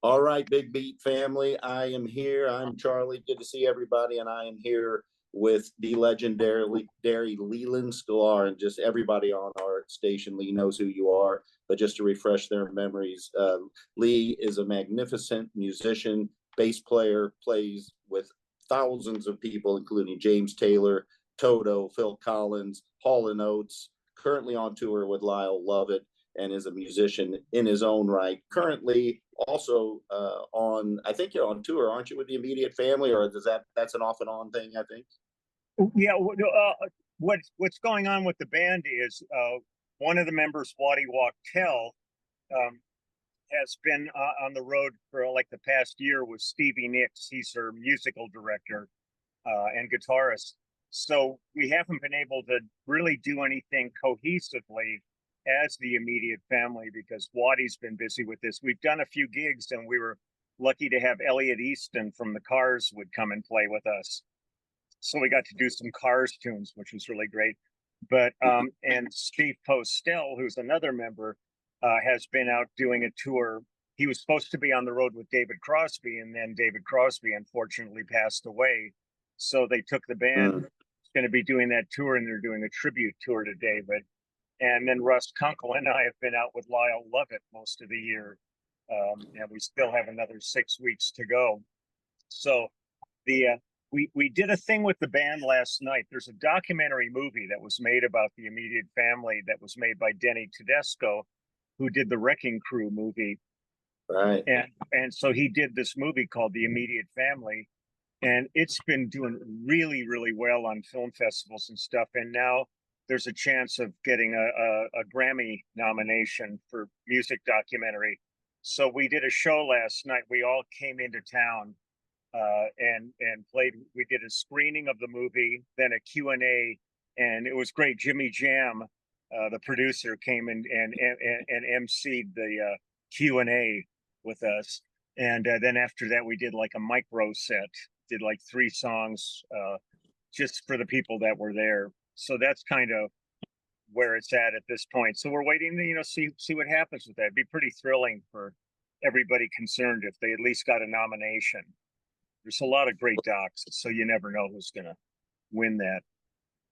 All right, Big Beat family. I am here. I'm Charlie. Good to see everybody. And I am here with the legendary Leland Sklar, and just everybody on our station. Lee knows who you are, but just to refresh their memories, Lee is a magnificent musician, bass player, plays with thousands of people, including James Taylor, Toto, Phil Collins, Hall and Oates, currently on tour with Lyle Lovett, and is a musician in his own right. Currently, also I think you're on tour, aren't you, with the Immediate Family, or that's an off and on thing? I think. Yeah. What's going on with the band is one of the members, Waddy Wachtel, has been on the road for like the past year with Stevie Nicks. He's their musical director and guitarist. So we haven't been able to really do anything cohesively as the Immediate Family because Waddy's been busy with this. We've done a few gigs, and we were lucky to have Elliot Easton from the Cars would come and play with us. So we got to do some Cars tunes, which was really great. But and Steve Postel, who's another member, has been out doing a tour. He was supposed to be on the road with David Crosby, and then David Crosby unfortunately passed away. So they took the band. It's going to be doing that tour, and they're doing a tribute tour to David. And then Russ Kunkel and I have been out with Lyle Lovett most of the year. And we still have another 6 weeks to go. So we did a thing with the band last night. There's a documentary movie that was made about the Immediate Family that was made by Denny Tedesco, who did the Wrecking Crew movie. Right. And so he did this movie called The Immediate Family. And it's been doing really, really well on film festivals and stuff. And now there's a chance of getting a Grammy nomination for music documentary. So we did a show last night. We all came into town and played. We did a screening of the movie, then a Q&A, and it was great. Jimmy Jam, the producer, came in and emceed the Q&A with us. And then after that, we did like a micro set, did like 3 songs just for the people that were there. So that's kind of where it's at this point. So we're waiting to, see what happens with that. It'd be pretty thrilling for everybody concerned if they at least got a nomination. There's a lot of great docs, so you never know who's going to win that.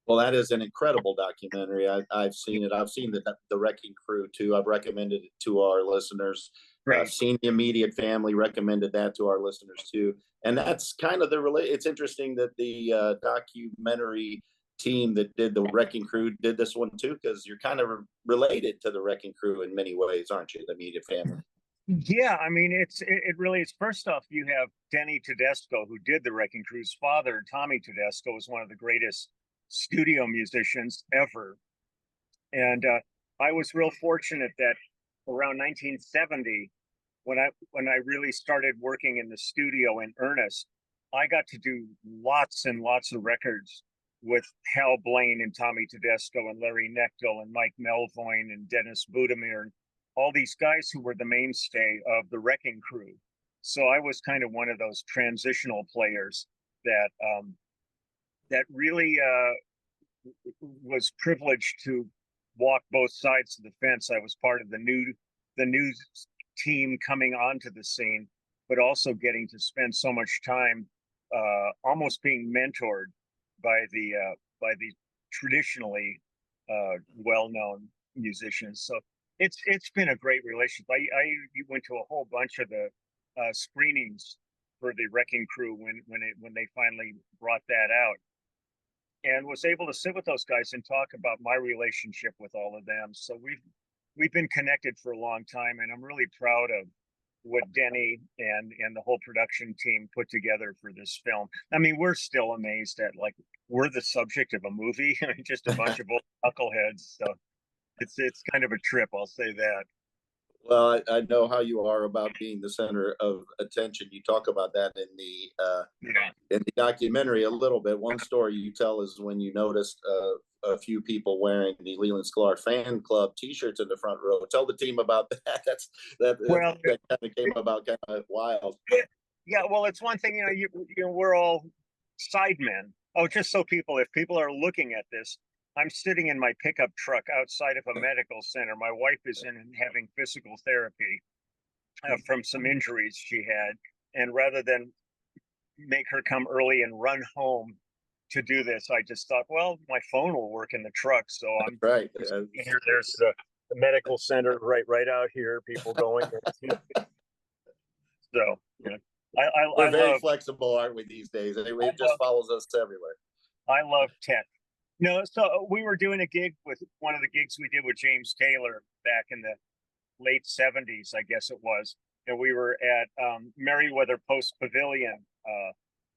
Well, that is an incredible documentary. I've seen it. I've seen the Wrecking Crew too. I've recommended it to our listeners. Right. I've seen the Immediate Family, recommended that to our listeners too. And that's kind of it's interesting that the documentary team that did the Wrecking Crew did this one too, because you're kind of related to the Wrecking Crew in many ways, aren't you? The Immediate Family. Yeah, I mean, it really is. First off, you have Denny Tedesco, who did the Wrecking Crew's father. Tommy Tedesco was one of the greatest studio musicians ever. And I was real fortunate that around 1970, when I really started working in the studio in earnest, I got to do lots and lots of records with Hal Blaine and Tommy Tedesco and Larry Knechtel and Mike Melvoin and Dennis Budimir and all these guys who were the mainstay of the Wrecking Crew. So I was kind of one of those transitional players that really was privileged to walk both sides of the fence. I was part of the new team coming onto the scene, but also getting to spend so much time almost being mentored by the traditionally well-known musicians. So it's been a great relationship. I went to a whole bunch of the screenings for the Wrecking Crew when they finally brought that out, and was able to sit with those guys and talk about my relationship with all of them. So we've been connected for a long time, and I'm really proud of what Denny and the whole production team put together for this film. I mean, we're still amazed at, like, we're the subject of a movie, just a bunch of old knuckleheads. So it's kind of a trip, I'll say that. Well, I know how you are about being the center of attention. You talk about that in the documentary a little bit. One story you tell is when you noticed a few people wearing the Leland Sklar fan club T-shirts in the front row. Tell the team about that. That kind of came about kind of wild. Yeah, well, it's one thing, we're all sidemen. Oh, just so if people are looking at this, I'm sitting in my pickup truck outside of a medical center. My wife is in and having physical therapy. from some injuries she had. And rather than make her come early and run home to do this, I just thought, well, my phone will work in the truck. So I'm Right. here. There's the medical center right out here. People going. So yeah, We're I very love flexible, aren't we, these days? It just follows us everywhere. I love tech. No, so we were doing a gig with one of the gigs we did with James Taylor back in the late 70s, I guess it was. And we were at Merriweather Post Pavilion.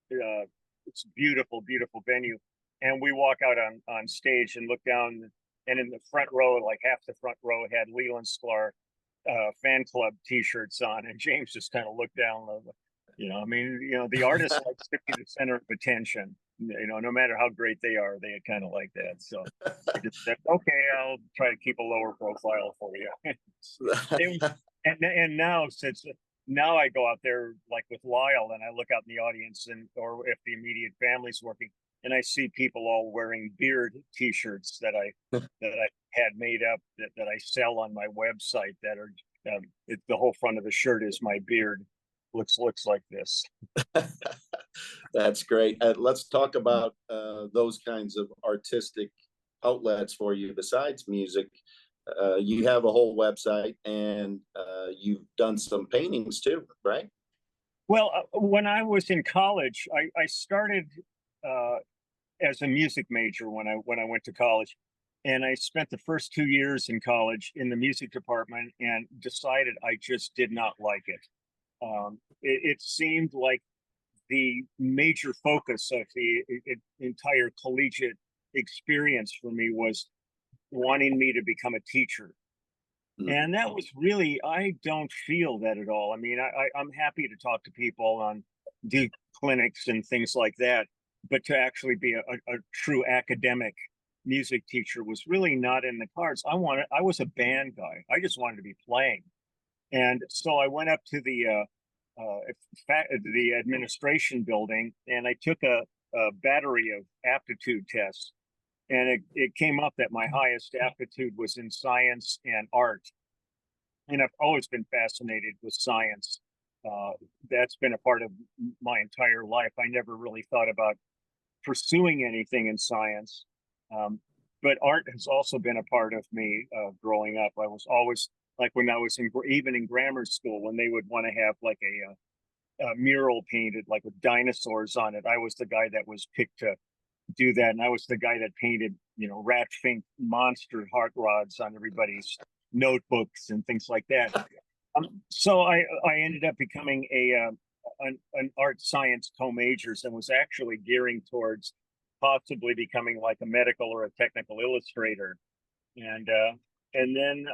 It's a beautiful, beautiful venue. And we walk out on stage and look down, and in the front row, like half the front row, had Leland Sklar fan club T-shirts on, and James just kind of looked down. I mean, the artist likes to be the center of attention. No matter how great they are, they kind of like that. So I just said, okay, I'll try to keep a lower profile for you. And now, since now I go out there like with Lyle, and I look out in the audience, or if the immediate family's working, and I see people all wearing beard T-shirts that I had made up that I sell on my website. That are the whole front of the shirt is my beard. Looks like this. That's great. Let's talk about those kinds of artistic outlets for you besides music. You have a whole website, and you've done some paintings too, right? Well, when I was in college, I started as a music major when I went to college, and I spent the first 2 years in college in the music department, and decided I just did not like it. It seemed like the major focus of the entire collegiate experience for me was wanting me to become a teacher. And that was really, I don't feel that at all. I mean, I'm happy to talk to people on do clinics and things like that, but to actually be a true academic music teacher was really not in the cards. I was a band guy. I just wanted to be playing. And so I went up to the administration building, and I took a battery of aptitude tests, and it came up that my highest aptitude was in science and art. And I've always been fascinated with science. That's been a part of my entire life. I never really thought about pursuing anything in science. But art has also been a part of me growing up. I was always, like when I was even in grammar school, when they would want to have like a mural painted like with dinosaurs on it, I was the guy that was picked to do that. And I was the guy that painted, rat fink monster heart rods on everybody's notebooks and things like that. So I ended up becoming an art science co-majors, and was actually gearing towards possibly becoming like a medical or a technical illustrator. And then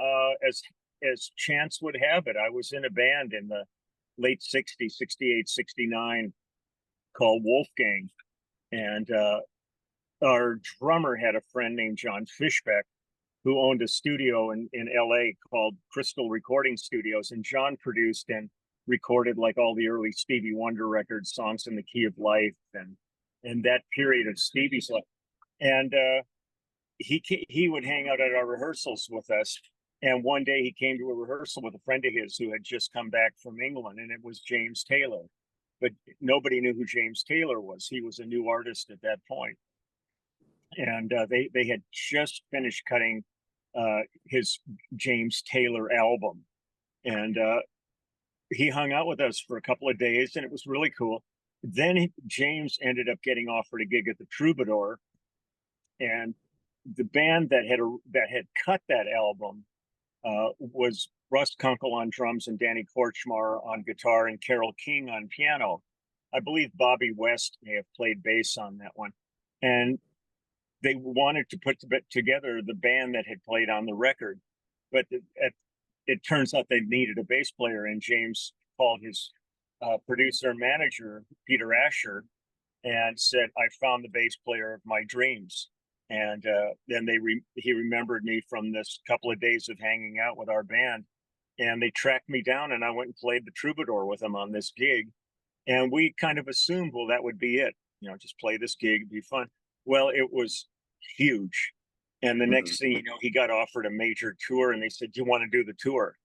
as chance would have it, I was in a band in the late 60s, 68, 69, called Wolfgang. And our drummer had a friend named John Fishbeck, who owned a studio in LA called Crystal Recording Studios. And John produced and recorded like all the early Stevie Wonder records, Songs in the Key of Life, and that period of Stevie's life. And he would hang out at our rehearsals with us. And one day he came to a rehearsal with a friend of his who had just come back from England, and it was James Taylor. But nobody knew who James Taylor was. He was a new artist at that point. And they had just finished cutting his James Taylor album. And he hung out with us for a couple of days, and it was really cool. Then James ended up getting offered a gig at the Troubadour, and the band that had cut that album was Russ Kunkel on drums and Danny Korchmar on guitar and Carole King on piano. I believe Bobby West may have played bass on that one. And they wanted to put together the band that had played on the record, but it turns out they needed a bass player, and James called his producer and manager, Peter Asher, and said, "I found the bass player of my dreams." And then he remembered me from this couple of days of hanging out with our band, and they tracked me down, and I went and played the Troubadour with them on this gig. And we kind of assumed, well, that would be it, just play this gig, it'd be fun. Well, it was huge. And the next thing you know, he got offered a major tour, and they said, "Do you want to do the tour?"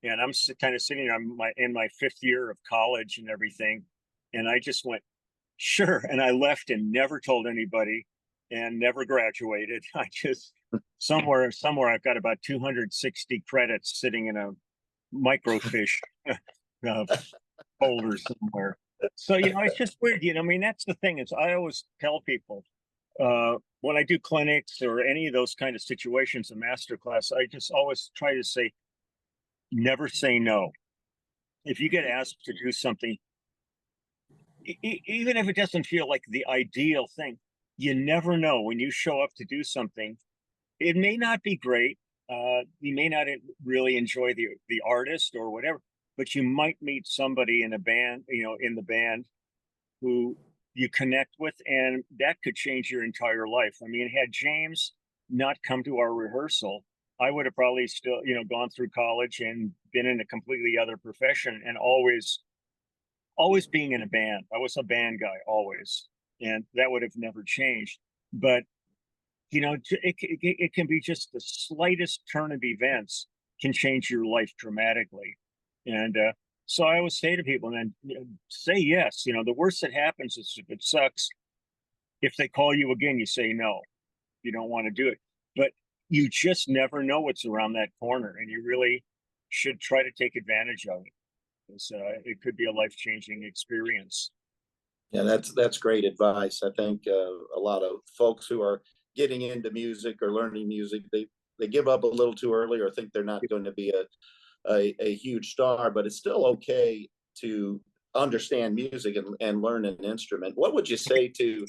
and I'm kind of sitting in my fifth year of college and everything, and I just went, sure, and I left and never told anybody, and never graduated. I just somewhere I've got about 260 credits sitting in a microfiche uh, folder somewhere. So it's just weird. I mean, that's the thing is I always tell people when I do clinics or any of those kind of situations, a master class, I just always try to say, never say no. If you get asked to do something, even if it doesn't feel like the ideal thing, you never know when you show up to do something. It may not be great. You may not really enjoy the artist or whatever, but you might meet somebody in a band, in the band who you connect with, and that could change your entire life. I mean, had James not come to our rehearsal, I would have probably still, gone through college and been in a completely other profession, and always being in a band. I was a band guy always, and that would have never changed. But it can be just the slightest turn of events can change your life dramatically. And so I always say to people, and then say yes. The worst that happens is if it sucks, if they call you again, you say no. You don't want to do it. But you just never know what's around that corner, and you really should try to take advantage of it. Because it could be a life-changing experience. Yeah, that's great advice. I think a lot of folks who are getting into music or learning music, they give up a little too early or think they're not going to be a huge star, but it's still okay to understand music and learn an instrument. What would you say to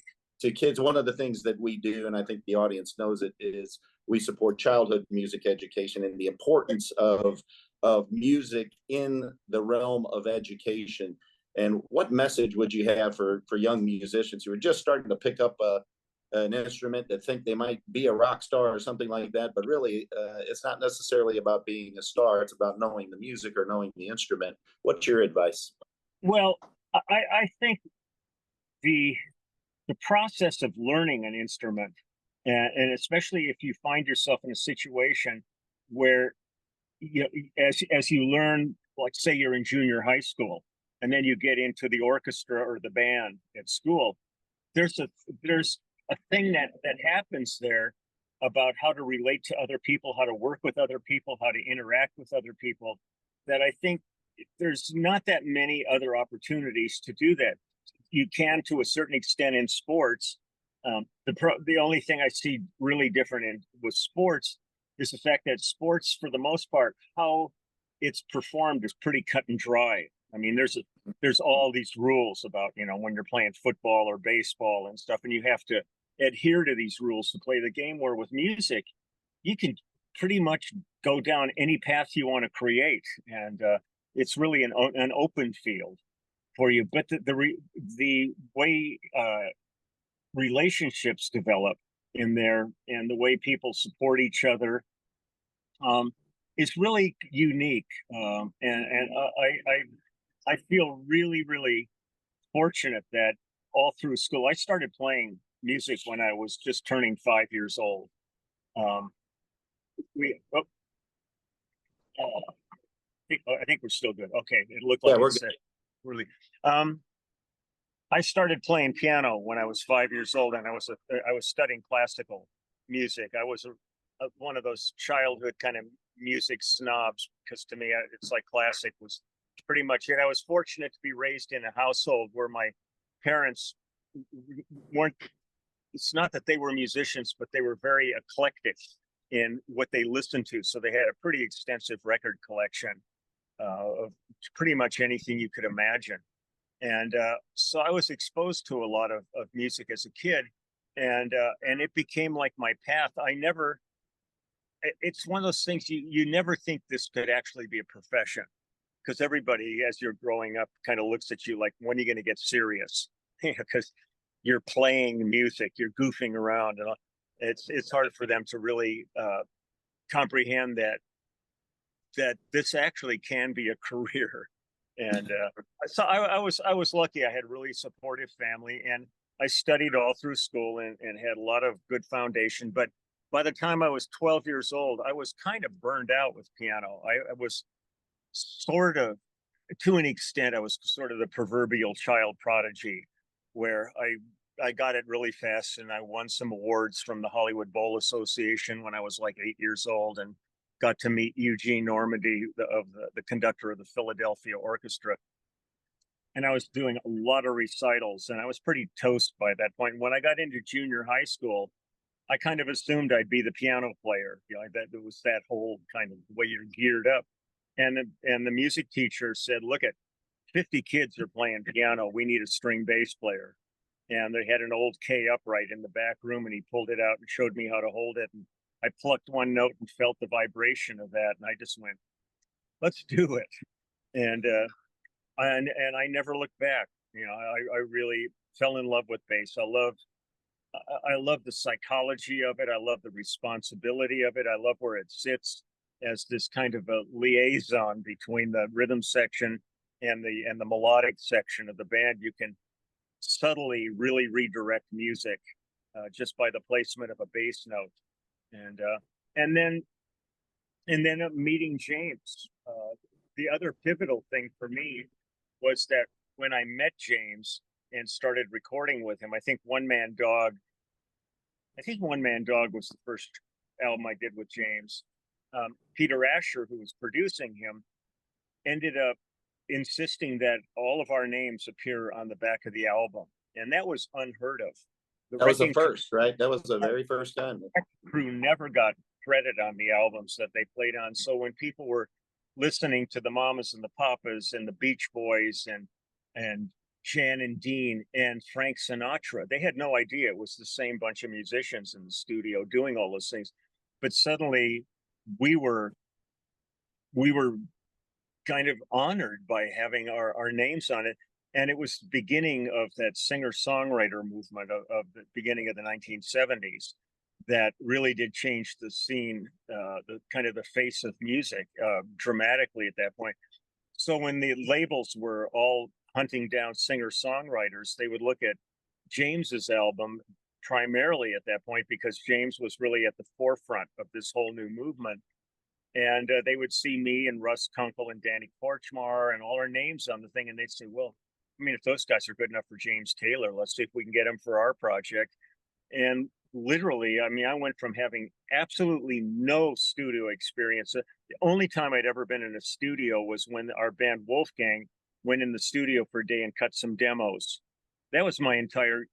kids? One of the things that we do, and I think the audience knows it, is we support childhood music education and the importance of music in the realm of education. And what message would you have for young musicians who are just starting to pick up an instrument, that think they might be a rock star or something like that, but really it's not necessarily about being a star. It's about knowing the music or knowing the instrument. What's your advice? Well, I think the process of learning an instrument, and especially if you find yourself in a situation where as you learn, like say you're in junior high school, and then you get into the orchestra or the band at school, there's a thing that happens there about how to relate to other people, how to work with other people, how to interact with other people, that I think there's not that many other opportunities to do that. You can, to a certain extent, in sports. The only thing I see really different with sports is the fact that sports, for the most part, how it's performed is pretty cut and dry. I mean, there's all these rules about, when you're playing football or baseball and stuff, and you have to adhere to these rules to play the game. Where with music, you can pretty much go down any path you want to create, and it's really an open field for you. But the way relationships develop in there, and the way people support each other, is really unique. And I feel really, really fortunate that all through school, I started playing music when I was just turning 5 years old. Um, I think we're still good. Okay, it looked like We're it's really. I started playing piano when I was 5 years old, and I was studying classical music. I was one of those childhood kind of music snobs, because to me, it's like classic was pretty much it. I was fortunate to be raised in a household where my parents weren't. It's not that they were musicians, but they were very eclectic in what they listened to. So they had a pretty extensive record collection of pretty much anything you could imagine. And so I was exposed to a lot of music as a kid, and it became like my path. It's one of those things you never think this could actually be a profession, because everybody, as you're growing up, kind of looks at you like, when are you going to get serious? Because you're playing music, you're goofing around, and it's hard for them to really comprehend that this actually can be a career. And so I was lucky. I had a really supportive family, and I studied all through school and had a lot of good foundation. But by the time I was 12 years old, I was kind of burned out with piano. I was sort of, to an extent, I was sort of the proverbial child prodigy, where I got it really fast, and I won some awards from the Hollywood Bowl Association when I was like 8 years old, and got to meet Eugene Normandy, the conductor of the Philadelphia Orchestra. And I was doing a lot of recitals, and I was pretty toast by that point. When I got into junior high school, I kind of assumed I'd be the piano player. You know, that it was that whole kind of way you're geared up. And the music teacher said, "Look, at 50 kids are playing piano. We need a string bass player." And they had an old K upright in the back room, and he pulled it out and showed me how to hold it. And I plucked one note and felt the vibration of that, and I just went, "Let's do it." And I never looked back. You know, I really fell in love with bass. I love the psychology of it. I love the responsibility of it. I love where it sits as this kind of a liaison between the rhythm section and the melodic section of the band. You can subtly really redirect music just by the placement of a bass note, and and then meeting James. The other pivotal thing for me was that when I met James and started recording with him, I think One Man Dog was the first album I did with James. Peter Asher, who was producing him, ended up insisting that all of our names appear on the back of the album. And that was unheard of. That was the first, right? That was the very first time. The crew never got credit on the albums that they played on. So when people were listening to the Mamas and the Papas and the Beach Boys and Jan and Dean and Frank Sinatra, they had no idea it was the same bunch of musicians in the studio doing all those things. But suddenly we were kind of honored by having our names on it. And it was the beginning of that singer-songwriter movement of the beginning of the 1970s that really did change the scene, the kind of the face of music dramatically at that point. So when the labels were all hunting down singer-songwriters, they would look at James's album primarily at that point, because James was really at the forefront of this whole new movement. And they would see me and Russ Kunkel and Danny Korchmar and all our names on the thing, and they'd say, "Well, I mean, if those guys are good enough for James Taylor, let's see if we can get him for our project." And literally, I mean, I went from having absolutely no studio experience. The only time I'd ever been in a studio was when our band Wolfgang went in the studio for a day and cut some demos. That was my entire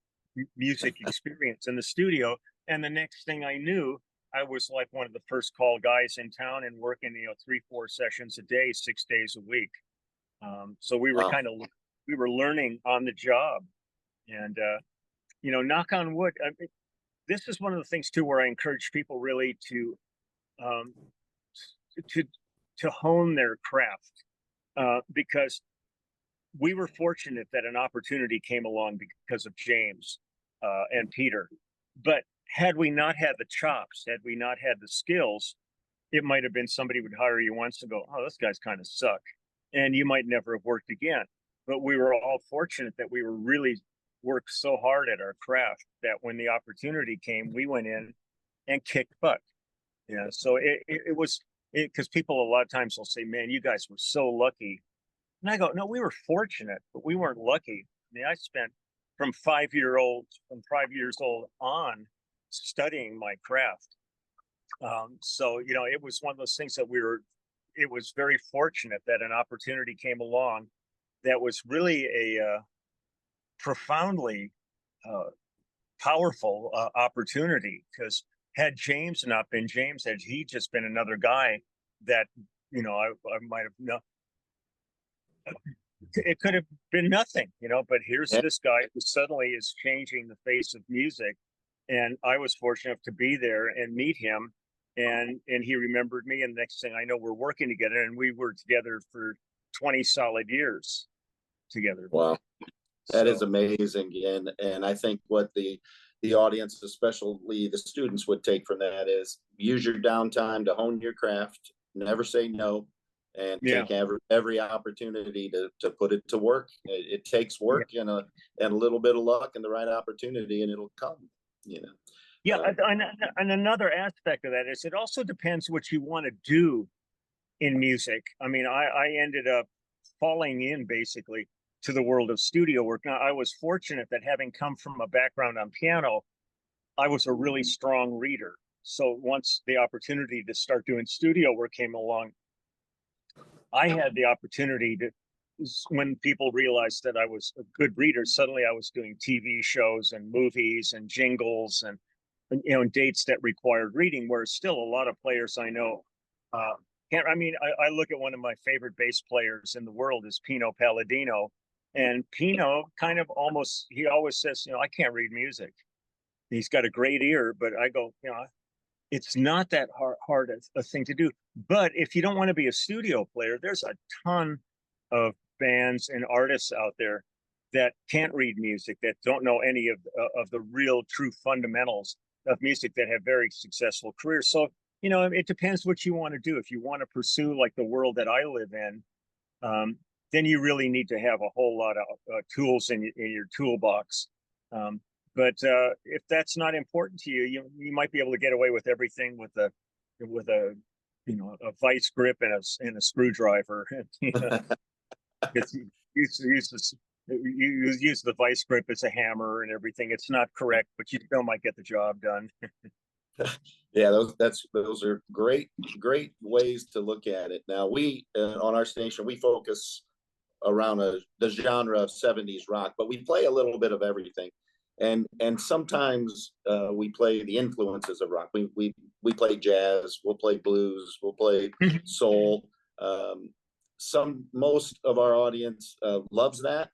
music experience in the studio. And the next thing I knew, I was like one of the first call guys in town and working, 3-4 sessions a day, 6 days a week. So we were we were learning on the job. And, knock on wood, I mean, this is one of the things too, where I encourage people really to hone their craft, because we were fortunate that an opportunity came along because of James and Peter. But had we not had the chops, had we not had the skills, it might have been somebody would hire you once and go, "Oh, this guy's kind of suck," and you might never have worked again. But we were all fortunate that we were really worked so hard at our craft that when the opportunity came, we went in and kicked butt. Yeah. So it was because people a lot of times will say, "Man, you guys were so lucky." And I go, "No, we were fortunate, but we weren't lucky." I mean, I spent from 5 years old on studying my craft. So, it was one of those things that it was very fortunate that an opportunity came along that was really a profoundly powerful opportunity, because had James not been James, had he just been another guy that, I might have no, it could have been nothing, but here's this guy who suddenly is changing the face of music. And I was fortunate enough to be there and meet him, and he remembered me. And next thing I know, we're working together, and we were together for 20 solid years together. Wow. That is amazing. And I think what the audience, especially the students, would take from that is use your downtime to hone your craft, never say no, and take every opportunity to put it to work. It takes work and a little bit of luck and the right opportunity, and it'll come, Yeah. And another aspect of that is it also depends what you want to do in music. I mean, I ended up falling in basically to the world of studio work. Now, I was fortunate that having come from a background on piano, I was a really strong reader. So once the opportunity to start doing studio work came along, I had the opportunity to, when people realized that I was a good reader, suddenly I was doing TV shows and movies and jingles and dates that required reading, where still a lot of players I know can't. I mean, I look at one of my favorite bass players in the world is Pino Palladino, and Pino kind of almost, he always says, I can't read music. He's got a great ear, but I go, it's not that hard a thing to do. But if you don't want to be a studio player, there's a ton of bands and artists out there that can't read music, that don't know any of the real true fundamentals of music, that have very successful careers. So, it depends what you want to do. If you want to pursue like the world that I live in, then you really need to have a whole lot of tools in your toolbox. But if that's not important to you, you might be able to get away with everything with a a vice grip and a screwdriver. It's, you use the vice grip as a hammer and everything. It's not correct, but you still might get the job done. Yeah, those are great ways to look at it. Now, we on our station, we focus around the genre of 70s rock, but we play a little bit of everything. And sometimes we play the influences of rock. We play jazz, we'll play blues, we'll play soul. Most of our audience loves that.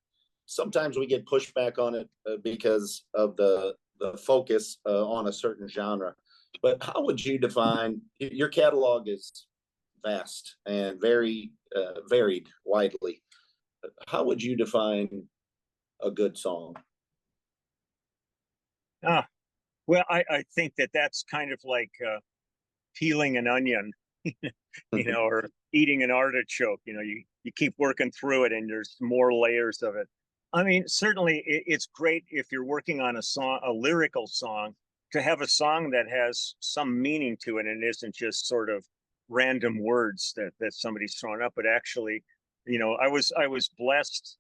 Sometimes we get pushback on it because of the focus on a certain genre. But how would you define, your catalog is vast and very varied widely. How would you define a good song? Well, I think that's kind of like peeling an onion, or eating an artichoke. You keep working through it and there's more layers of it. I mean, certainly it's great if you're working on a lyrical song, to have a song that has some meaning to it and isn't just sort of random words that somebody's thrown up, but actually, I was blessed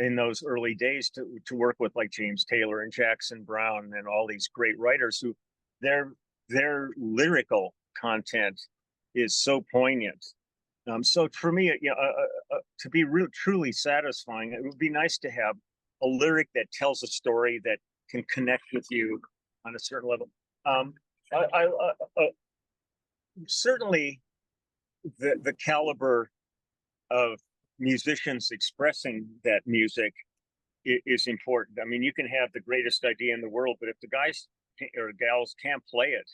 in those early days to work with like James Taylor and Jackson Brown and all these great writers who their lyrical content is so poignant. So for me, to be truly satisfying, it would be nice to have a lyric that tells a story that can connect with you on a certain level. Certainly, the caliber of musicians expressing that music is important. I mean, you can have the greatest idea in the world, but if the guys or gals can't play it,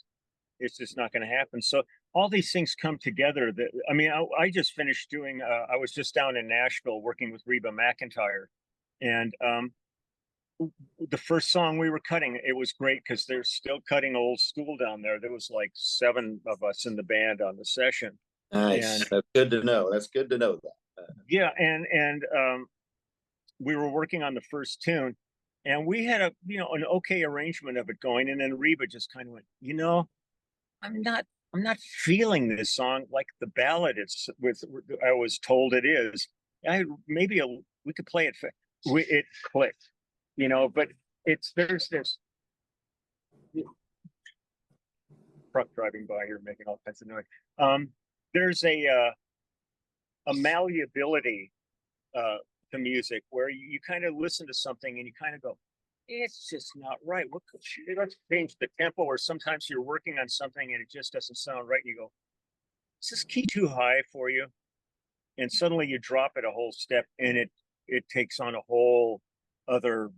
it's just not going to happen. So all these things come together. I just finished doing, I was just down in Nashville working with Reba McEntire. And the first song we were cutting, it was great because they're still cutting old school down there. There was like 7 of us in the band on the session. Nice. That's good to know. That's good to know that. Yeah. And we were working on the first tune, and we had an okay arrangement of it going. And then Reba just kind of went, I'm not feeling this song like the ballad I was told it is. We could play it. It clicked, but there's this truck driving by here making all kinds of noise. There's a malleability to music where you kind of listen to something and you kind of go, it's just not right. Let's change the tempo. Or sometimes you're working on something and it just doesn't sound right. You go, is this key too high for you? And suddenly you drop it a whole step, and it takes on a whole other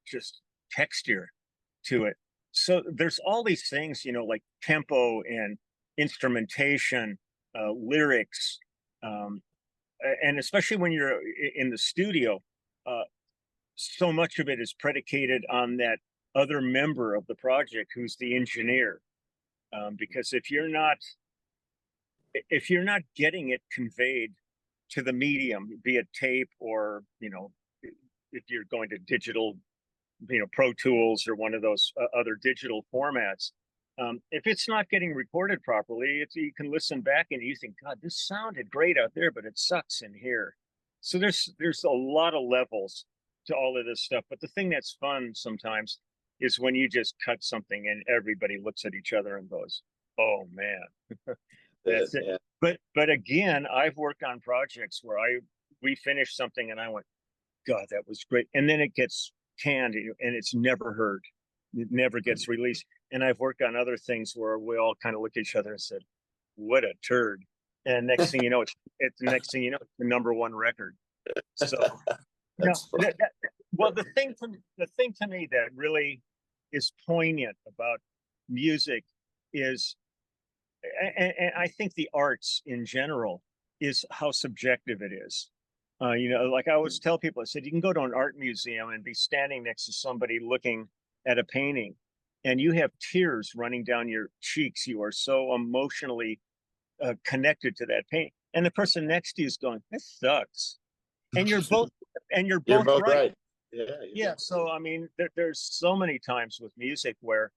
just texture to it. So there's all these things, like tempo and instrumentation, lyrics, and especially when you're in the studio, so much of it is predicated on that other member of the project who's the engineer. Because if you're not getting it conveyed to the medium, be it tape or, if you're going to digital, Pro Tools or one of those other digital formats, If it's not getting recorded properly, you can listen back and you think, God, this sounded great out there, but it sucks in here. So there's a lot of levels to all of this stuff. But the thing that's fun sometimes is when you just cut something and everybody looks at each other and goes, "Oh man, that's it." Yeah. But again, I've worked on projects where we finished something and I went, God, that was great, and then it gets canned and it's never heard. It never gets released. And I've worked on other things where we all kind of look at each other and said, "What a turd!" And next thing you know, it's the next thing you know, it's the #1 record. So, no, well, the thing to me that really is poignant about music is, and I think the arts in general, is how subjective it is. Like I always tell people, I said, you can go to an art museum and be standing next to somebody looking at a painting, and you have tears running down your cheeks. You are so emotionally connected to that painting, and the person next to you is going, "This sucks," and you're both You're both right. right. Yeah. So I mean, there's so many times with music where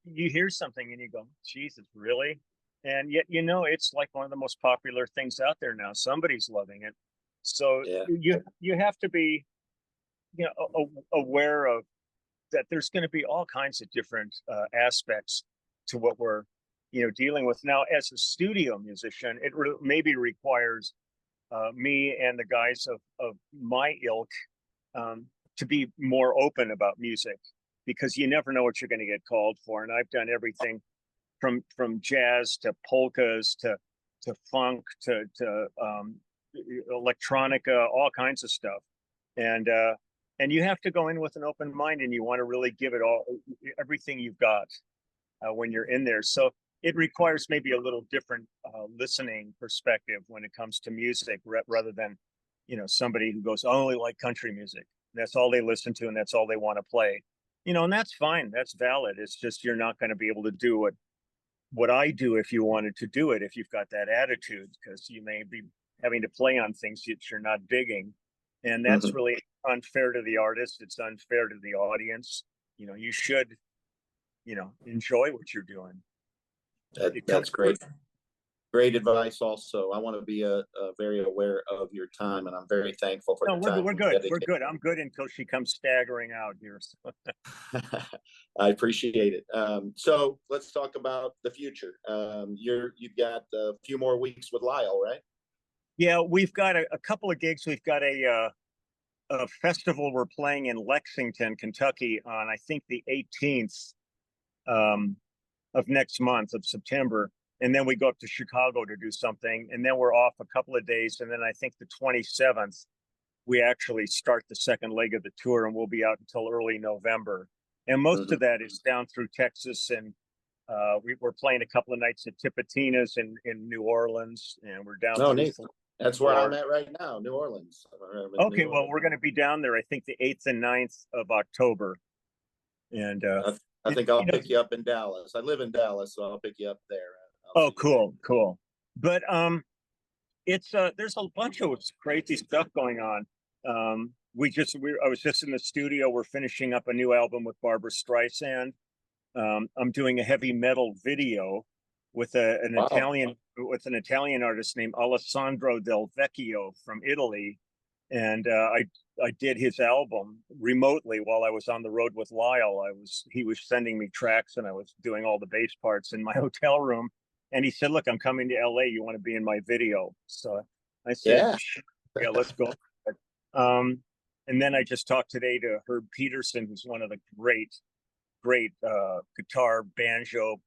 you hear something and you go, Jesus, really? And yet, it's like one of the most popular things out there now. Somebody's loving it. So Yeah. you have to be, aware of that. There's going to be all kinds of different aspects to what we're, dealing with now. As a studio musician, it maybe requires me and the guys of my ilk to be more open about music, because you never know what you're going to get called for. And I've done everything from jazz to polkas to funk to electronica, all kinds of stuff. And you have to go in with an open mind, and you want to really give it everything you've got when you're in there. So it requires maybe a little different listening perspective when it comes to music, rather than somebody who goes, "I only like country music." That's all they listen to, and that's all they want to play. And that's fine. That's valid. It's just you're not going to be able to do what I do if you wanted to do it, if you've got that attitude, because you may be having to play on things that you're not digging. And that's really unfair to the artist. It's unfair to the audience. You should, enjoy what you're doing. That's great. Great advice. Also, I want to be very aware of your time, and I'm very thankful for the time. We're good. We're good. I'm good until she comes staggering out here. I appreciate it. So let's talk about the future. You've got a few more weeks with Lyle, right? Yeah, we've got a couple of gigs. We've got a festival we're playing in Lexington, Kentucky, on I think the 18th of next month of September. And then we go up to Chicago to do something. And then we're off a couple of days. And then I think the 27th, we actually start the second leg of the tour, and we'll be out until early November. And most of that is down through Texas. And we're playing a couple of nights at Tipitina's in New Orleans. And we're down. Oh, neat. That's where I'm at right now, New Orleans. Okay, well, we're going to be down there, I think, the 8th and 9th of October. And I think I'll pick you up in Dallas. I live in Dallas, so I'll pick you up there. Oh, cool. But it's there's a bunch of crazy stuff going on. I was just in the studio. We're finishing up a new album with Barbara Streisand. I'm doing a heavy metal video with an Italian artist named Alessandro Del Vecchio from Italy, and I did his album remotely while I was on the road with Lyle. He was sending me tracks, and I was doing all the bass parts in my hotel room. And he said, "Look, I'm coming to LA. You want to be in my video?" So I said, "Yeah, let's go." And then I just talked today to Herb Peterson, who's one of the great guitar, banjo,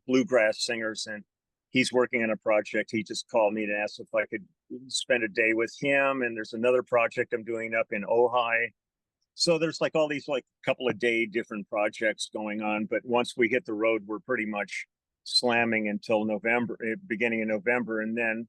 bluegrass singers, and he's working on a project. He just called me to ask if I could spend a day with him. And there's another project I'm doing up in Ojai. So there's like all these like couple of day different projects going on. But once we hit the road, we're pretty much slamming until November, beginning of November. And then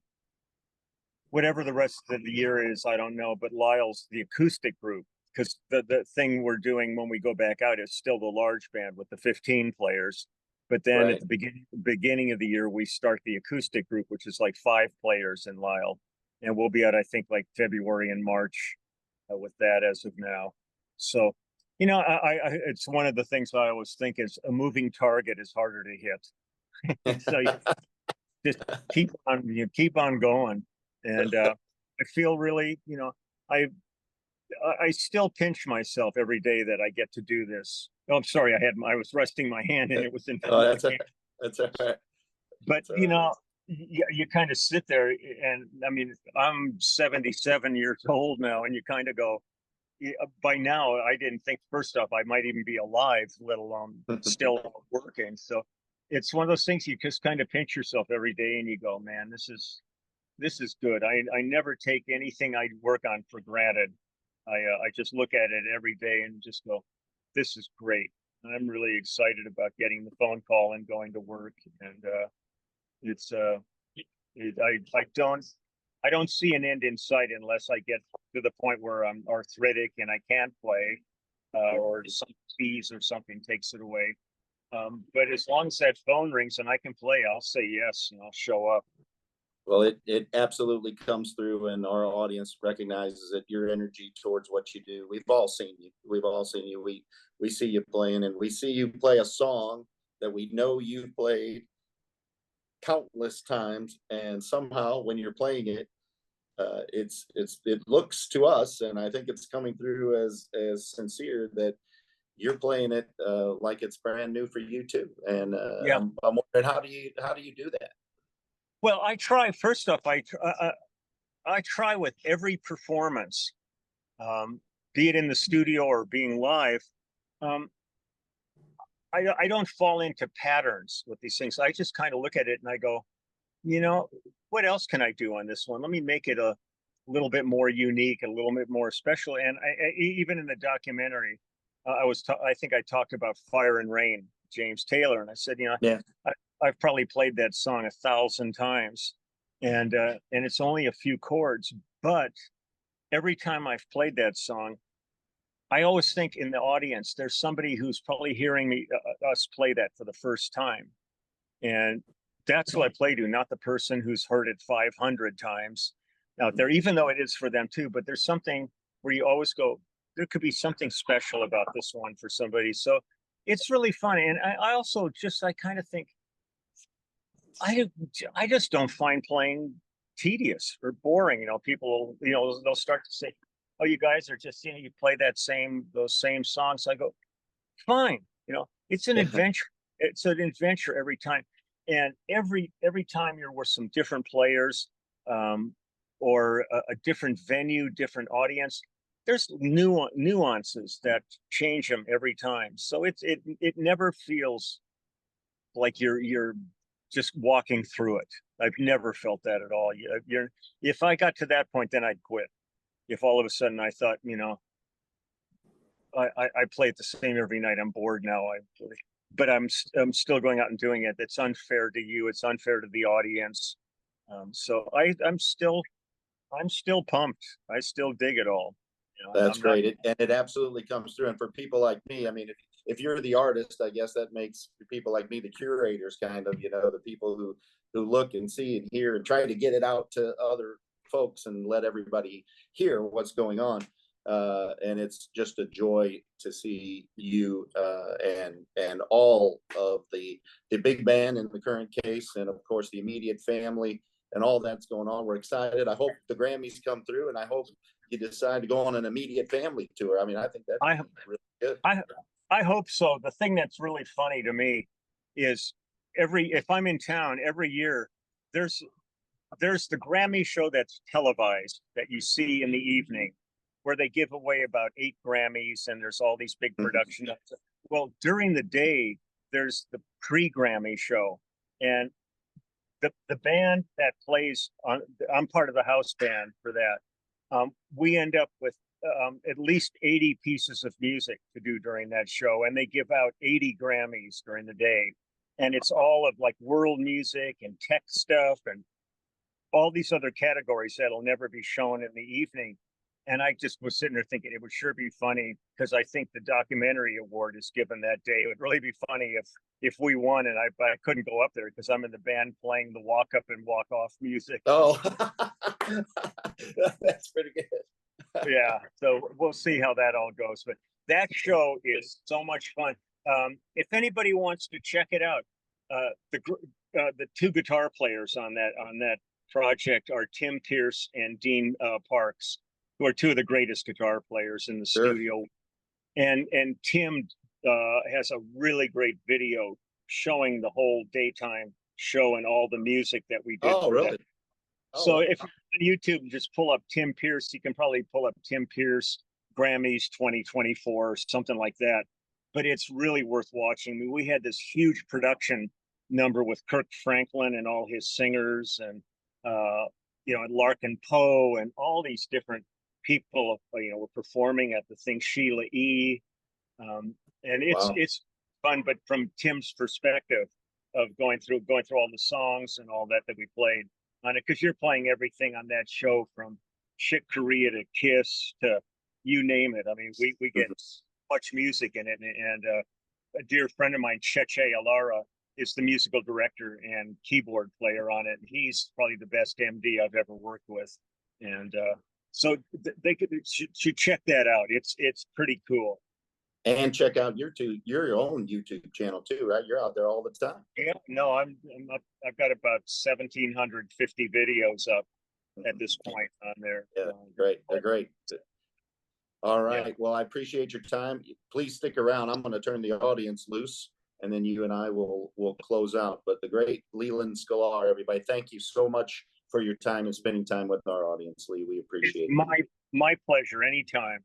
whatever the rest of the year is, I don't know. But Lyle's the acoustic group, because the thing we're doing when we go back out is still the large band with the 15 players. But then at the beginning of the year, we start the acoustic group, which is like 5 players in Lyle. And we'll be out, I think, like February and March with that as of now. So It's one of the things I always think is a moving target is harder to hit. So you just keep on going. And I feel really, I I still pinch myself every day that I get to do this. Oh, I'm sorry, I was resting my hand and it was in Oh, front of the that's all right. But That's all right. you kind of sit there, and I mean, I'm 77 years old now, and you kind of go, by now, I didn't think, first off, I might even be alive, let alone still working. So it's one of those things you just kind of pinch yourself every day, and you go, man, this is good. I never take anything I work on for granted. I just look at it every day and just go, this is great. I'm really excited about getting the phone call and going to work, and it's I don't see an end in sight unless I get to the point where I'm arthritic and I can't play, or some disease or something takes it away. But as long as that phone rings and I can play, I'll say yes and I'll show up. Well, it absolutely comes through, and our audience recognizes it. Your energy towards what you do. We've all seen you. We've all seen you. We see you playing, and we see you play a song that we know you played countless times, and somehow when you're playing it, it looks to us, and I think it's coming through as sincere that you're playing it like it's brand new for you too. And Yeah. I'm wondering, how do you do that? Well, I try. First off, I try with every performance, be it in the studio or being live. Um, I don't fall into patterns with these things. I just kind of look at it and I go, what else can I do on this one? Let me make it a little bit more unique, a little bit more special. And even in the documentary, I think I talked about Fire and Rain, James Taylor, and I said, Yeah. I've probably played that song 1,000 times, and it's only a few chords, but every time I've played that song, I always think in the audience there's somebody who's probably hearing us play that for the first time, and that's who I play to, not the person who's heard it 500 times out there, even though it is for them too. But there's something where you always go, there could be something special about this one for somebody. So it's really fun. And I also I kind of think, I just don't find playing tedious or boring. People, they'll start to say, "Oh, you guys are just, you play those same songs." I go, "Fine, it's an adventure. It's an adventure every time, and every time you're with some different players, or a different venue, different audience. There's nuances that change them every time. So it never feels like you're just walking through it. I've never felt that at all. If I got to that point, then I'd quit. If all of a sudden I thought, I play it the same every night, I'm bored now. But I'm still going out and doing it. It's unfair to you. It's unfair to the audience. So I'm still pumped. I still dig it all. That's great. And it absolutely comes through. And for people like me, I mean, if you're the artist, I guess that makes people like me the curators, kind of, the people who look and see and hear and try to get it out to other folks and let everybody hear what's going on. And it's just a joy to see you and all of the big band in the current case, and of course the immediate family and all that's going on. We're excited. I hope the Grammys come through, and I hope you decide to go on an immediate family tour. I mean, I think that's really good. I hope so. The thing that's really funny to me is if I'm in town every year, there's the Grammy show that's televised that you see in the evening, where they give away about 8 Grammys, and there's all these big production. Well, during the day, there's the pre-Grammy show, and the band that plays I'm part of the house band for that. We end up with at least 80 pieces of music to do during that show, and they give out 80 Grammys during the day, and it's all of like world music and tech stuff and all these other categories that'll never be shown in the evening. And I just was sitting there thinking it would sure be funny, because I think the documentary award is given that day. It would really be funny if we won, and I couldn't go up there because I'm in the band playing the walk up and walk off music. Oh, that's pretty good. Yeah, so we'll see how that all goes. But that show is so much fun. If anybody wants to check it out, the two guitar players on that project are Tim Pierce and Dean Parks, who are two of the greatest guitar players in the Sure. studio. And Tim has a really great video showing the whole daytime show and all the music that we did Oh, for really? that. Oh, So wow. if you're on YouTube, just pull up Tim Pierce. You can probably pull up Tim Pierce Grammys 2024, something like that. But it's really worth watching. I mean, we had this huge production number with Kirk Franklin and all his singers, and and Larkin Poe and all these different people, were performing at the thing. Sheila E. And Wow. it's fun, but from Tim's perspective of going through all the songs and all that we played on it, because you're playing everything on that show from Chick Corea to Kiss to you name it. I mean, we get Mhm. much music in it, and a dear friend of mine, Cheche Alara, is the musical director and keyboard player on it. And he's probably the best MD I've ever worked with, and so they should check that out. It's pretty cool. And check out your own YouTube channel too, right? You're out there all the time. Yeah, no, I'm up, I've got about 1,750 videos up at Mhm. this point on there. Yeah, great. They're great. All Yeah, right. Well, I appreciate your time. Please stick around. I'm going to turn the audience loose, and then you and I will close out. But the great Leland Sklar, everybody, thank you so much for your time and spending time with our audience, Lee. We it's appreciate it. my pleasure anytime.